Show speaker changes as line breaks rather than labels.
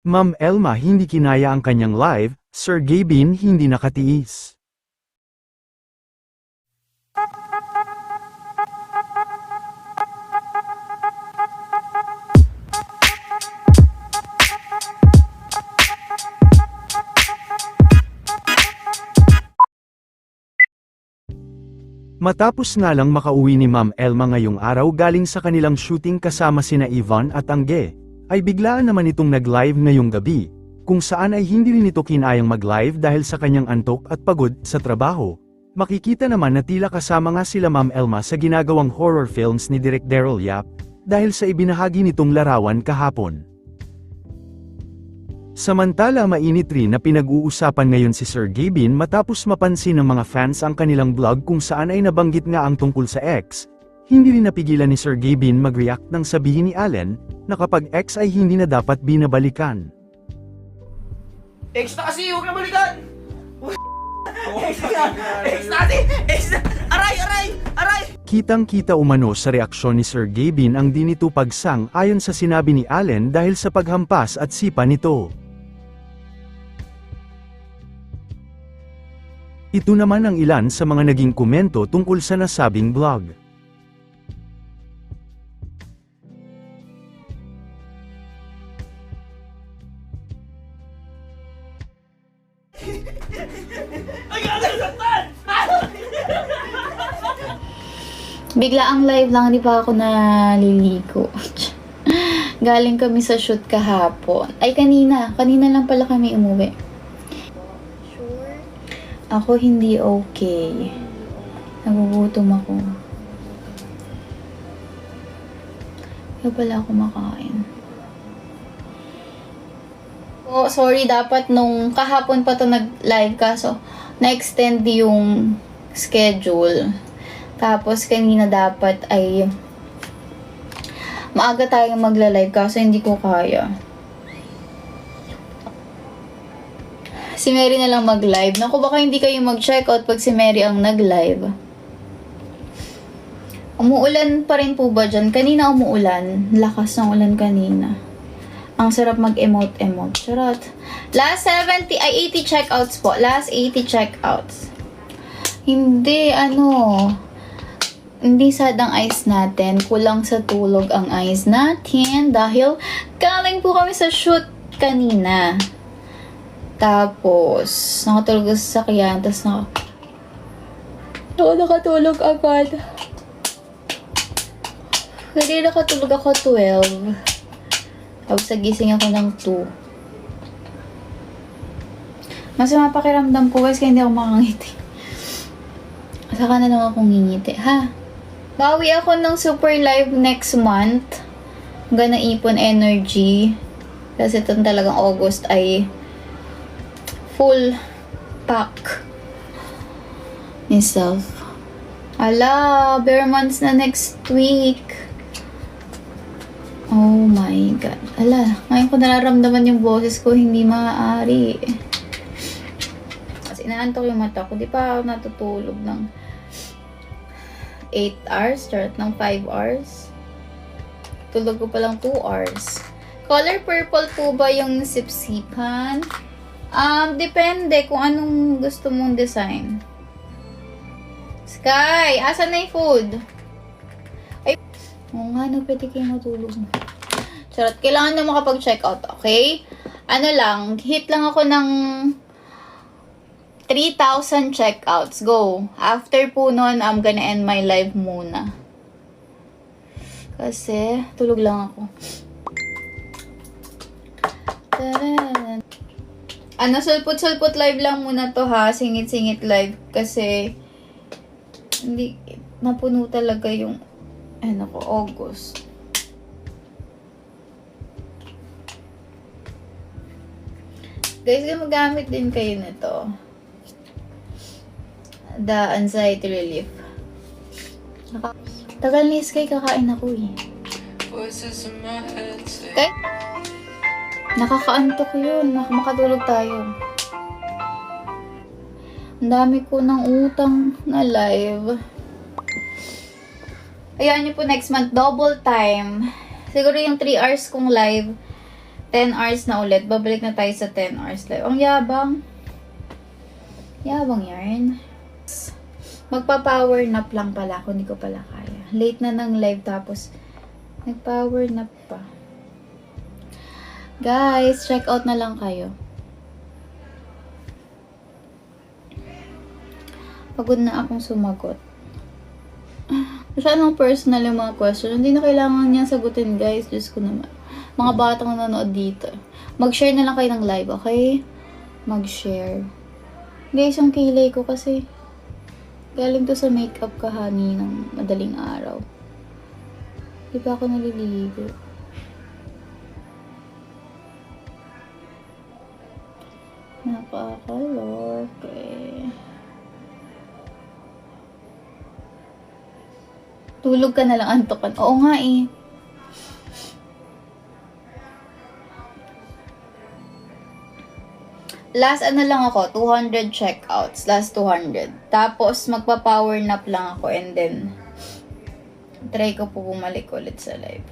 Ma'am Elma hindi kinaya ang kanyang live, Sir Gabin hindi nakatiis. Matapos nga lang makauwi ni Ma'am Elma ngayong araw galing sa kanilang shooting kasama sina Yvonne at Angge, ay biglaan naman itong nag-live ngayong gabi, kung saan ay hindi rin ito kinayang mag-live dahil sa kanyang antok at pagod sa trabaho. Makikita naman na tila kasama nga sila Ma'am Elma sa ginagawang horror films ni Direk Daryl Yap, dahil sa ibinahagi nitong larawan kahapon. Samantala mainit rin na pinag-uusapan ngayon si Sir Gabin matapos mapansin ng mga fans ang kanilang vlog kung saan ay nabanggit nga ang tungkol sa ex. Hindi rin napigilan ni Sir Gabin mag-react nang sabihin ni Allen, na kapag ex ay hindi na dapat binabalikan.
Ex na kasi, huwag na balikan! Ex na! Ex natin! Ex na! Aray! Aray! Aray!
Kitang-kita umano sa reaksyon ni Sir Gabin ang di nito pagsang ayon sa sinabi ni Allen dahil sa paghampas at sipa nito. Ito naman ang ilan sa mga naging komento tungkol sa nasabing vlog.
Bigla ang live lang, di pa ako naliligo. Galing kami sa shoot kahapon. Ay, kanina lang pala kami umuwi. Sure? Ako hindi okay. Nagugutom ako. Kaya pala ako makain. Oh, sorry, dapat nung kahapon pa to nag-live kaso na-extend yung schedule. Tapos kanina dapat ay maaga tayong magla-live kaso hindi ko kaya. Si Mary na lang mag-live. Naku, baka hindi kayo mag-checkout pag si Mary ang nag-live. Umuulan pa rin po ba dyan? Kanina umuulan. Lakas ng ulan kanina. Ang sarap mag-emote-emote. Charot. Last 80 checkouts po. Last 80 checkouts. Hindi sad ang eyes natin. Kulang sa tulog ang eyes natin dahil galing po kami sa shoot kanina. Tapos, nakatulog sa sakyan. Tapos nakatulog agad. Kasi nakatulog ako 12. Tapos nagising ako ng 2. Masama pakiramdam ko guys kaya hindi ako makangiti. Saka na lang akong ngingiti, ha? Bawi ako ng super live next month. I'm gonna ipon energy. Kasi itong talagang August ay full pack myself. Ala, bare months na next week. Oh my God. Ala, ngayon ko nararamdaman yung boses ko, hindi maaari. Kasi inaantok yung mata ko. Di pa ako natutulog ng 8 hours, start ng 5 hours. Tulog ko palang 2 hours. Color purple po ba yung sipsipan? Depende kung anong gusto mong design. Sky, asan na yung food? Ay, oo nga, pwede kayo matulog. Charot, kailangan na makapag-check out, okay? Hit lang ako ng 3,000 checkouts. Go. After po nun, I'm gonna end my live muna. Kasi, tulog lang ako. Tadaan. Sulput-sulput live lang muna to ha. Singit-singit live. Kasi, hindi, napuno talaga yung, August. Guys, gumagamit din kayo nito. The anxiety relief. Tagal ni Sky, kakain ako eh. Okay? Nakakaantok yun. Makatulog tayo. Ang dami ko ng utang na live. Ayan nyo po next month. Double time. Siguro yung 3 hours kong live. 10 hours na ulit. Babalik na tayo sa 10 hours live. Ang yabang. Yabang yarn. Magpa-power nap lang pala ako. Hindi ko pala kaya. Late na ng live tapos nag-power nap pa. Guys, check out na lang kayo. Pagod na akong sumagot. Masyadong personal yung mga question. Hindi na kailangan niya sagutin, guys. Diyos ko naman. Mga batang nanonood dito. Mag-share na lang kayo ng live, okay? Mag-share. Guys, yung kilay ko kasi galing to sa makeup kahani ng madaling araw. Di pa ako naliligo. Napakalorke. Tulog ka na lang, antokan. Oo nga eh. Last ano lang ako, 200 checkouts. Last 200. Tapos magpa-power nap lang ako and then try ko po bumalik ulit sa live.